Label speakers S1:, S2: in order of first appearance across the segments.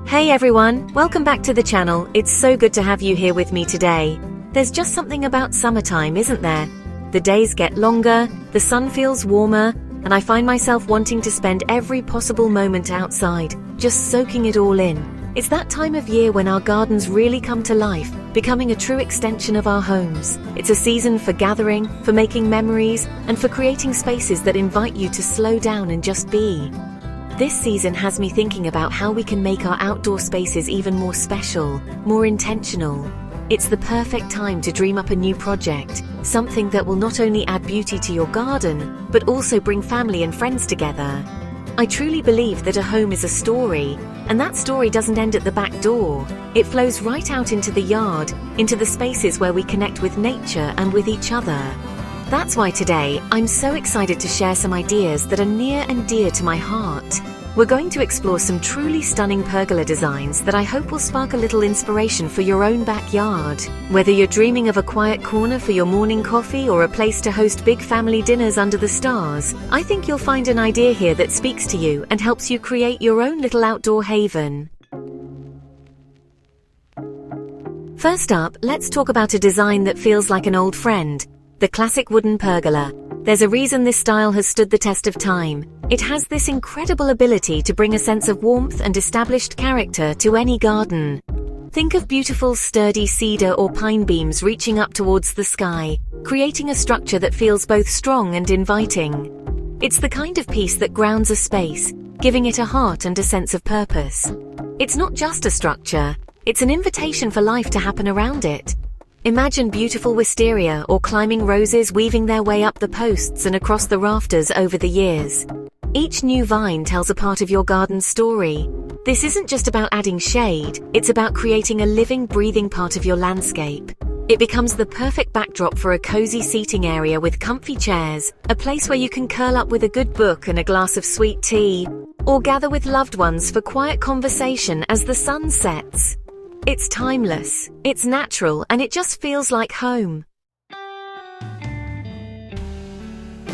S1: Hey everyone, welcome back to the channel. It's so good to have you here with me today. There's just something about summertime, isn't there? The days get longer, the sun feels warmer, and I find myself wanting to spend every possible moment outside, just soaking it all in. It's that time of year when our gardens really come to life, becoming a true extension of our homes. It's a season for gathering, for making memories, and for creating spaces that invite you to slow down and just be. This season has me thinking about how we can make our outdoor spaces even more special, more intentional. It's the perfect time to dream up a new project, something that will not only add beauty to your garden, but also bring family and friends together. I truly believe that a home is a story, and that story doesn't end at the back door. It flows right out into the yard, into the spaces where we connect with nature and with each other. That's why today, I'm so excited to share some ideas that are near and dear to my heart. We're going to explore some truly stunning pergola designs that I hope will spark a little inspiration for your own backyard. Whether you're dreaming of a quiet corner for your morning coffee or a place to host big family dinners under the stars, I think you'll find an idea here that speaks to you and helps you create your own little outdoor haven. First up, let's talk about a design that feels like an old friend. The classic wooden pergola. There's a reason this style has stood the test of time. It has this incredible ability to bring a sense of warmth and established character to any garden. Think of beautiful, sturdy cedar or pine beams reaching up towards the sky, creating a structure that feels both strong and inviting. It's the kind of piece that grounds a space, giving it a heart and a sense of purpose. It's not just a structure, it's an invitation for life to happen around it. Imagine beautiful wisteria or climbing roses weaving their way up the posts and across the rafters over the years. Each new vine tells a part of your garden's story. This isn't just about adding shade, it's about creating a living, breathing part of your landscape. It becomes the perfect backdrop for a cozy seating area with comfy chairs, a place where you can curl up with a good book and a glass of sweet tea, or gather with loved ones for quiet conversation as the sun sets. It's timeless, it's natural, and it just feels like home.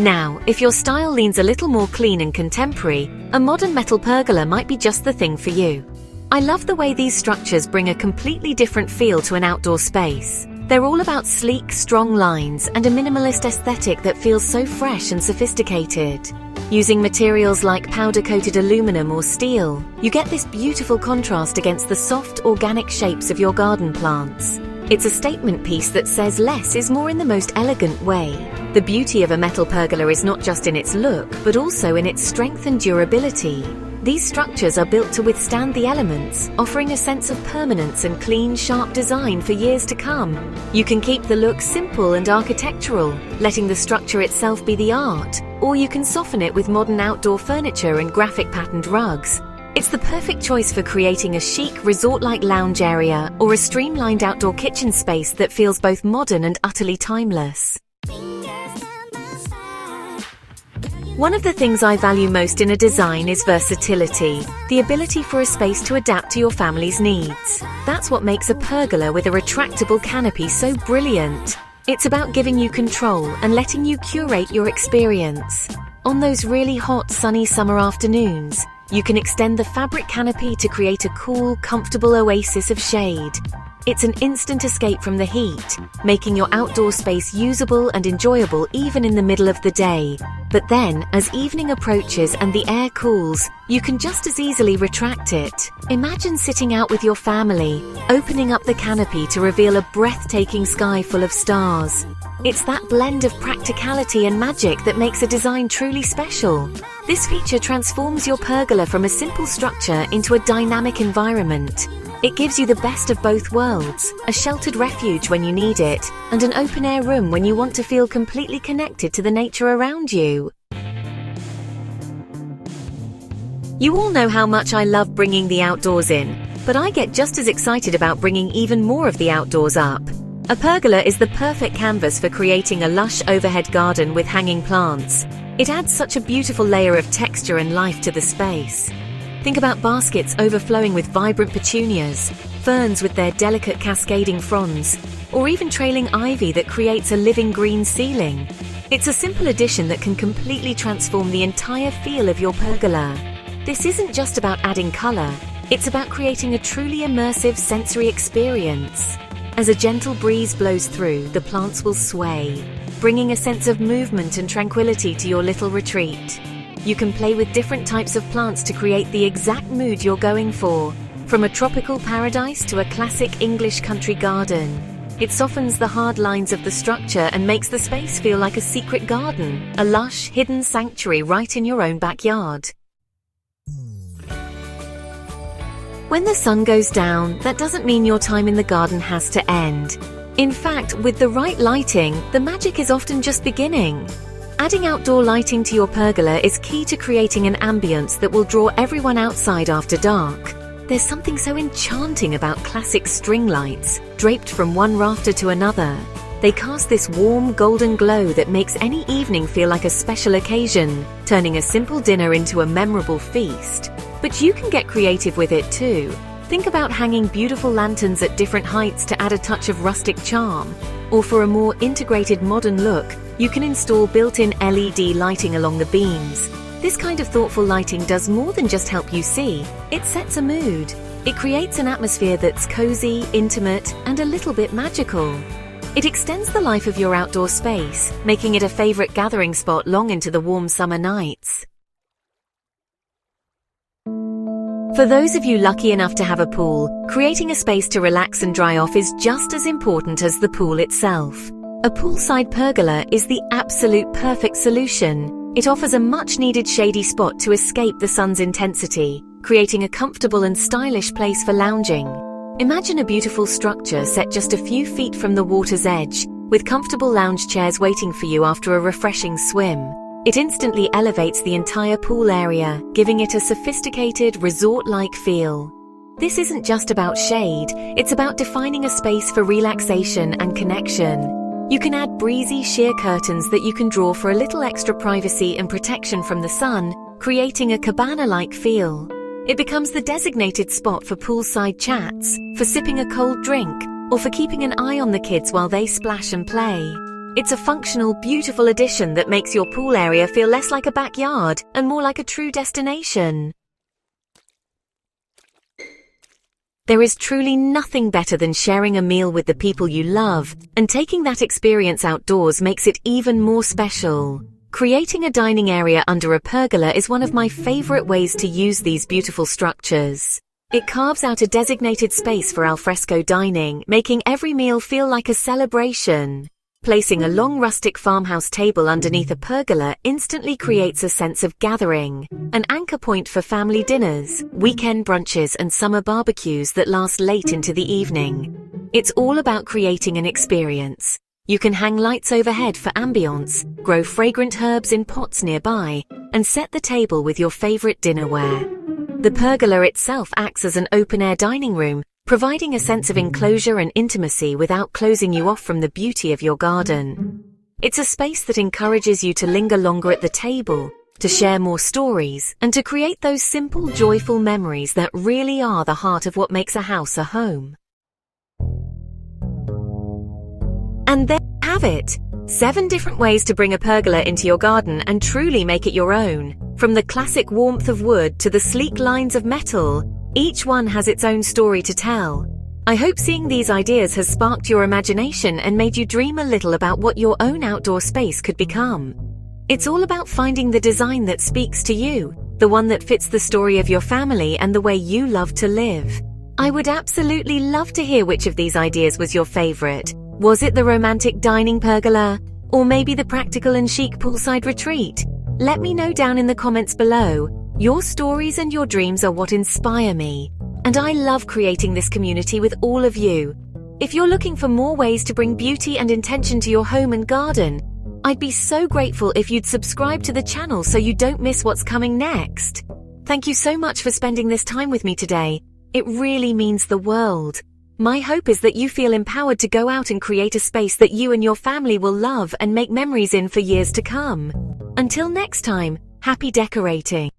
S1: Now, if your style leans a little more clean and contemporary, a modern metal pergola might be just the thing for you. I love the way these structures bring a completely different feel to an outdoor space. They're all about sleek, strong lines and a minimalist aesthetic that feels so fresh and sophisticated. Using materials like powder-coated aluminum or steel, you get this beautiful contrast against the soft, organic shapes of your garden plants. It's a statement piece that says less is more in the most elegant way. The beauty of a metal pergola is not just in its look, but also in its strength and durability. These structures are built to withstand the elements, offering a sense of permanence and clean, sharp design for years to come. You can keep the look simple and architectural, letting the structure itself be the art, or you can soften it with modern outdoor furniture and graphic patterned rugs. It's the perfect choice for creating a chic, resort-like lounge area or a streamlined outdoor kitchen space that feels both modern and utterly timeless. One of the things I value most in a design is versatility, the ability for a space to adapt to your family's needs. That's what makes a pergola with a retractable canopy so brilliant. It's about giving you control and letting you curate your experience. On those really hot, sunny summer afternoons, you can extend the fabric canopy to create a cool, comfortable oasis of shade. It's an instant escape from the heat, making your outdoor space usable and enjoyable even in the middle of the day. But then, as evening approaches and the air cools, you can just as easily retract it. Imagine sitting out with your family, opening up the canopy to reveal a breathtaking sky full of stars. It's that blend of practicality and magic that makes a design truly special. This feature transforms your pergola from a simple structure into a dynamic environment. It gives you the best of both worlds, a sheltered refuge when you need it, and an open-air room when you want to feel completely connected to the nature around you. You all know how much I love bringing the outdoors in, but I get just as excited about bringing even more of the outdoors up. A pergola is the perfect canvas for creating a lush overhead garden with hanging plants. It adds such a beautiful layer of texture and life to the space. Think about baskets overflowing with vibrant petunias, ferns with their delicate cascading fronds, or even trailing ivy that creates a living green ceiling. It's a simple addition that can completely transform the entire feel of your pergola. This isn't just about adding color, It's about creating a truly immersive sensory experience. As a gentle breeze blows through, the plants will sway, bringing a sense of movement and tranquility to your little retreat. You can play with different types of plants to create the exact mood you're going for, from a tropical paradise to a classic English country garden. It softens the hard lines of the structure and makes the space feel like a secret garden, a lush, hidden sanctuary right in your own backyard. When the sun goes down, that doesn't mean your time in the garden has to end. In fact, with the right lighting, the magic is often just beginning. Adding outdoor lighting to your pergola is key to creating an ambience that will draw everyone outside after dark. There's something so enchanting about classic string lights, draped from one rafter to another. They cast this warm, golden glow that makes any evening feel like a special occasion, turning a simple dinner into a memorable feast. But you can get creative with it too. Think about hanging beautiful lanterns at different heights to add a touch of rustic charm. Or for a more integrated modern look, you can install built-in LED lighting along the beams. This kind of thoughtful lighting does more than just help you see, it sets a mood. It creates an atmosphere that's cozy, intimate, and a little bit magical. It extends the life of your outdoor space, making it a favorite gathering spot long into the warm summer nights. For those of you lucky enough to have a pool, creating a space to relax and dry off is just as important as the pool itself. A poolside pergola is the absolute perfect solution. It offers a much-needed shady spot to escape the sun's intensity, creating a comfortable and stylish place for lounging. Imagine a beautiful structure set just a few feet from the water's edge, with comfortable lounge chairs waiting for you after a refreshing swim. It instantly elevates the entire pool area, giving it a sophisticated, resort-like feel. This isn't just about shade, it's about defining a space for relaxation and connection. You can add breezy sheer curtains that you can draw for a little extra privacy and protection from the sun, creating a cabana-like feel. It becomes the designated spot for poolside chats, for sipping a cold drink, or for keeping an eye on the kids while they splash and play. It's a functional, beautiful addition that makes your pool area feel less like a backyard and more like a true destination. There is truly nothing better than sharing a meal with the people you love, and taking that experience outdoors makes it even more special. Creating a dining area under a pergola is one of my favorite ways to use these beautiful structures. It carves out a designated space for alfresco dining, making every meal feel like a celebration. Placing a long rustic farmhouse table underneath a pergola instantly creates a sense of gathering, an anchor point for family dinners, weekend brunches, and summer barbecues that last late into the evening. It's all about creating an experience. You can hang lights overhead for ambience, grow fragrant herbs in pots nearby, and set the table with your favorite dinnerware. The pergola itself acts as an open-air dining room, providing a sense of enclosure and intimacy without closing you off from the beauty of your garden. It's a space that encourages you to linger longer at the table, to share more stories, and to create those simple, joyful memories that really are the heart of what makes a house a home. And there you have it! 7 different ways to bring a pergola into your garden and truly make it your own. From the classic warmth of wood to the sleek lines of metal, each one has its own story to tell. I hope seeing these ideas has sparked your imagination and made you dream a little about what your own outdoor space could become. It's all about finding the design that speaks to you, the one that fits the story of your family and the way you love to live. I would absolutely love to hear which of these ideas was your favorite. Was it the romantic dining pergola? Or maybe the practical and chic poolside retreat? Let me know down in the comments below. Your stories and your dreams are what inspire me, and I love creating this community with all of you. If you're looking for more ways to bring beauty and intention to your home and garden, I'd be so grateful if you'd subscribe to the channel so you don't miss what's coming next. Thank you so much for spending this time with me today. It really means the world. My hope is that you feel empowered to go out and create a space that you and your family will love and make memories in for years to come. Until next time, happy decorating.